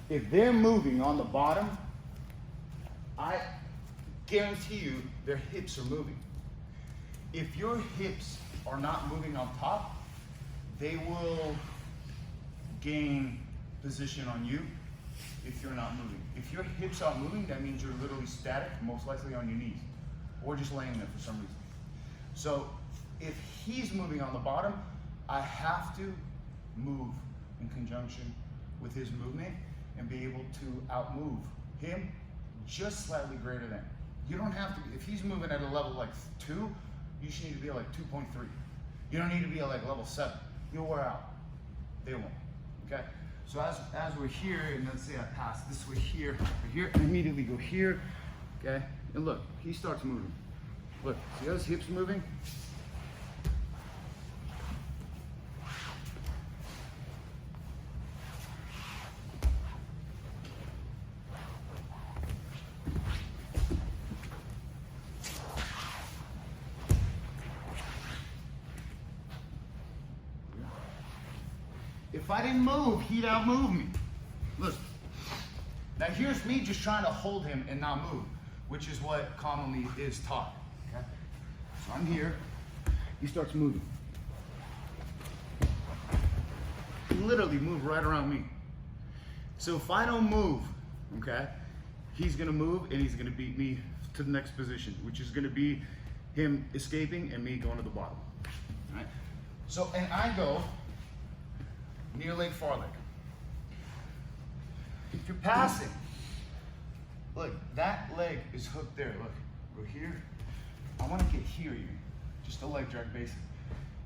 if they're moving on the bottom, I guarantee you their hips are moving. If your hips are not moving on top, they will gain position on you if you're not moving. If your hips aren't moving, that means you're literally static, most likely on your knees, or just laying there for some reason. So if he's moving on the bottom, I have to move in conjunction with his movement and be able to outmove him just slightly greater than. You don't have to be, if he's moving at a level like 2, you should need to be at like 2.3. You don't need to be at like level 7. You'll wear out. They won't. Okay? So as we're here, and let's say I pass this way here, and immediately go here, okay? And look, he starts moving. Look, see how his hips moving? If I didn't move, he'd outmove me. Look. Now here's me just trying to hold him and not move, which is what commonly is taught. Okay? So I'm here. He starts moving. He literally moved right around me. So if I don't move, okay, he's gonna move and he's gonna beat me to the next position, which is gonna be him escaping and me going to the bottom. All right? So, and I go near leg, far leg. If you're passing, look, that leg is hooked there. Look, we're here. I want to get here, just a leg drag basic,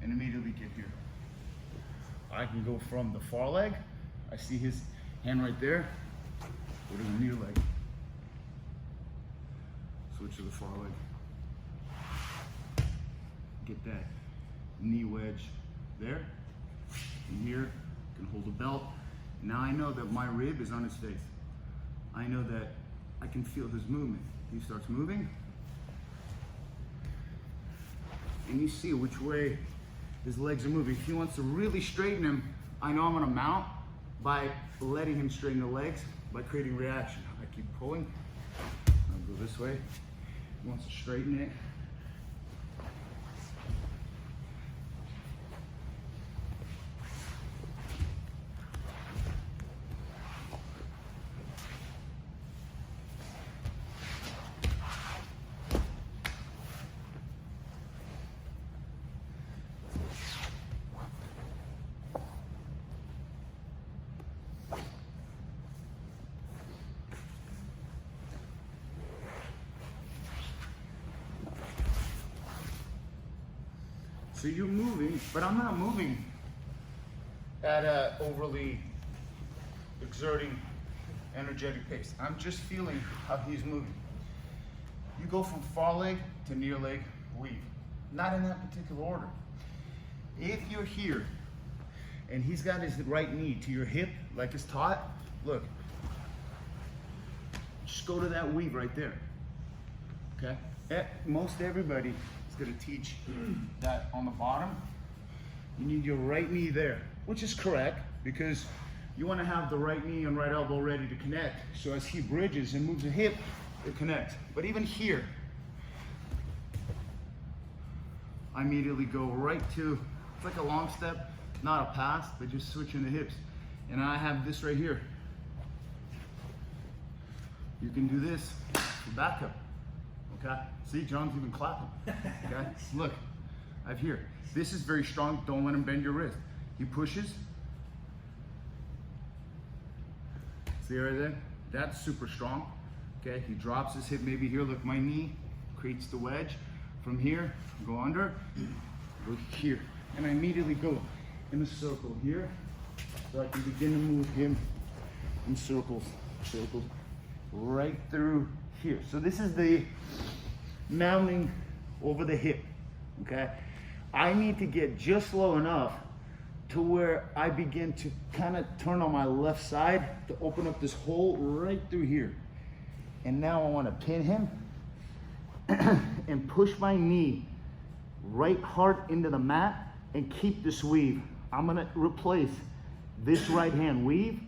and immediately get here. I can go from the far leg. I see his hand right there. Go to the near leg. Switch to the far leg. Get that knee wedge there. And here, can hold the belt. Now I know that my rib is on his face. I know that I can feel his movement. He starts moving. And you see which way his legs are moving. If he wants to really straighten him, I know I'm gonna mount by letting him straighten the legs, by creating reaction. I keep pulling. I'll go this way. He wants to straighten it. So you're moving, but I'm not moving at a overly exerting, energetic pace. I'm just feeling how he's moving. You go from far leg to near leg weave. Not in that particular order. If you're here and he's got his right knee to your hip, like it's taught, look, just go to that weave right there, okay? Most everybody is gonna teach that on the bottom, you need your right knee there, which is correct because you wanna have the right knee and right elbow ready to connect. So as he bridges and moves the hip, it connects. But even here, I immediately go right to, it's like a long step, not a pass, but just switching the hips. And I have this right here. You can do this for backup, okay? See, John's even clapping, okay? Look, I have here. This is very strong, don't let him bend your wrist. He pushes. See right there? That's super strong, okay? He drops his hip maybe here, look, my knee creates the wedge. From here, go under, go here. And I immediately go in a circle here, so I can begin to move him in circles, right through here. So this is the mounting over the hip, okay? I need to get just low enough to where I begin to kind of turn on my left side to open up this hole right through here. And now I want to pin him and push my knee right hard into the mat and keep this weave. I'm gonna replace this right hand weave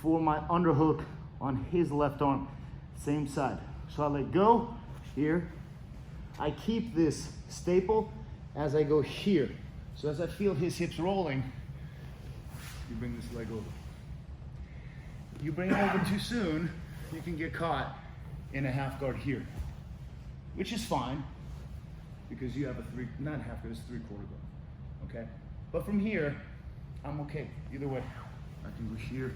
for my underhook on his left arm, same side. So I let go here. I keep this staple as I go here. So as I feel his hips rolling, you bring this leg over. You bring it over too soon, you can get caught in a half guard here, which is fine because you have a not half guard, it's 3/4 guard, okay? But from here, I'm okay, either way. I can go here,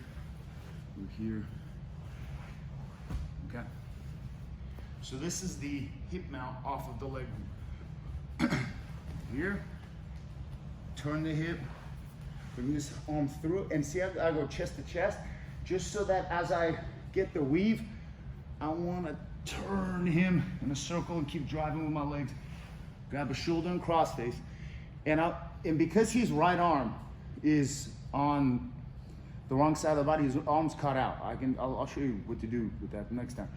okay? So this is the hip mount off of the leg room. Here, turn the hip, bring this arm through, and see how I go chest to chest, just so that as I get the weave, I want to turn him in a circle and keep driving with my legs. Grab a shoulder and crossface, and because his right arm is on the wrong side of the body, his arm's cut out. I'll show you what to do with that next time.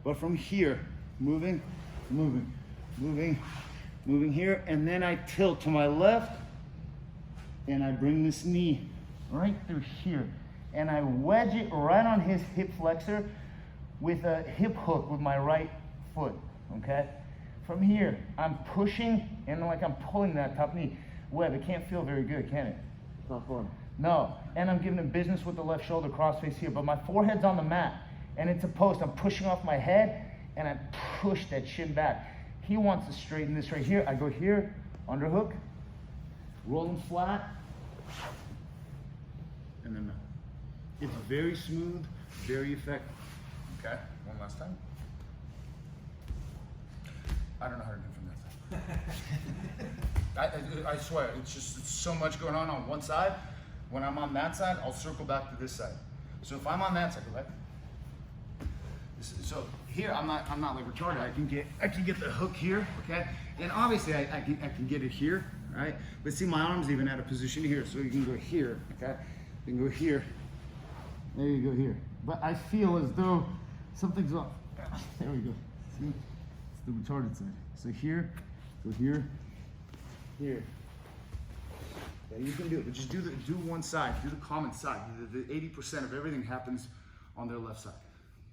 But from here, moving here, and then I tilt to my left, and I bring this knee right through here, and I wedge it right on his hip flexor with a hip hook with my right foot, okay? From here, I'm pushing, and like I'm pulling that top knee. Webb, it can't feel very good, can it? It's not fun. No, and I'm giving him business with the left shoulder crossface here, but my forehead's on the mat, and it's a post. I'm pushing off my head, and I push that shin back. He wants to straighten this right here. I go here, underhook, rolling flat, and then it's very smooth, very effective. Okay, one last time. I don't know how to do from that side. I swear, it's so much going on one side. When I'm on that side, I'll circle back to this side. So if I'm on that side, go back. So here, I'm not like retarded. I can get the hook here, okay? And obviously, I can get it here, right? But see, my arm's even at a position here, so you can go here, okay? You can go here. There you go here. But I feel as though something's off. There we go. See, it's the retarded side. So here, go here, here. Yeah, you can do it, but just do one side, do the common side. The 80% of everything happens on their left side.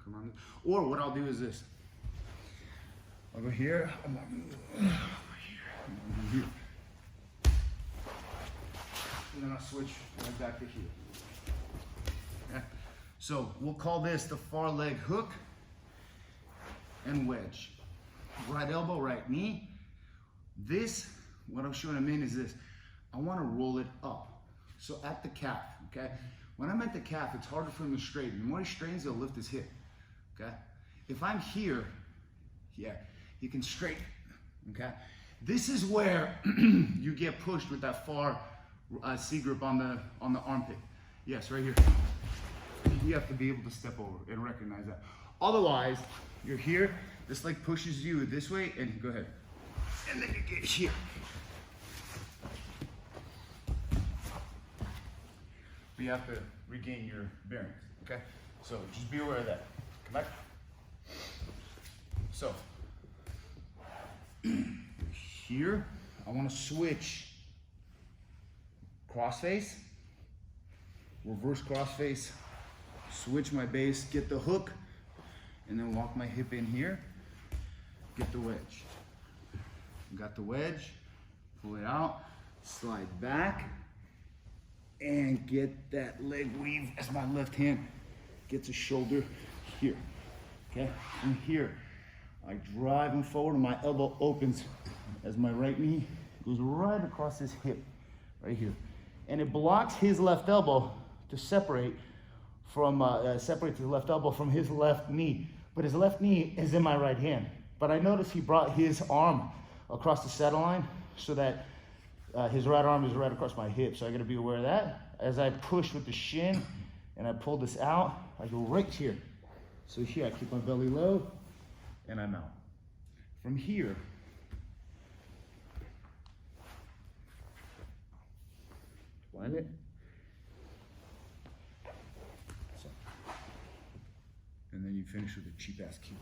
Come on. Or what I'll do is this. I'll go here, I'm gonna go here. And then I'll switch right back to here. Okay? So we'll call this the far leg hook and wedge. Right elbow, right knee. This, what I'm showing them in is this. I want to roll it up. So at the calf, okay? When I'm at the calf, it's harder for him to straighten. The more he straightens, he'll lift his hip, okay? If I'm here, yeah, he can straighten, okay? This is where you get pushed with that far C grip on the armpit. Yes, right here. You have to be able to step over and recognize that. Otherwise, you're here, this leg pushes you this way, and go ahead. And then you get here. But you have to regain your bearings, okay? So just be aware of that. Come back. So, here, I want to switch crossface, reverse crossface, switch my base, get the hook, and then walk my hip in here, get the wedge. Got the wedge, pull it out, slide back, and get that leg weave as my left hand gets a shoulder here, okay? From here, I drive him forward and my elbow opens as my right knee goes right across his hip, right here. And it blocks his left elbow to separate from, separate the left elbow from his left knee. But his left knee is in my right hand. But I noticed he brought his arm across the saddle line so that his right arm is right across my hip. So I gotta be aware of that. As I push with the shin and I pull this out, I go right here. So here I keep my belly low and I'm out. From here, blind it. So, and then you finish with a cheap ass cue.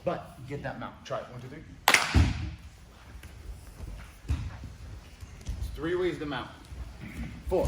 But get that mount. Try it. 1, 2, 3. There's 3 ways to mount. 4.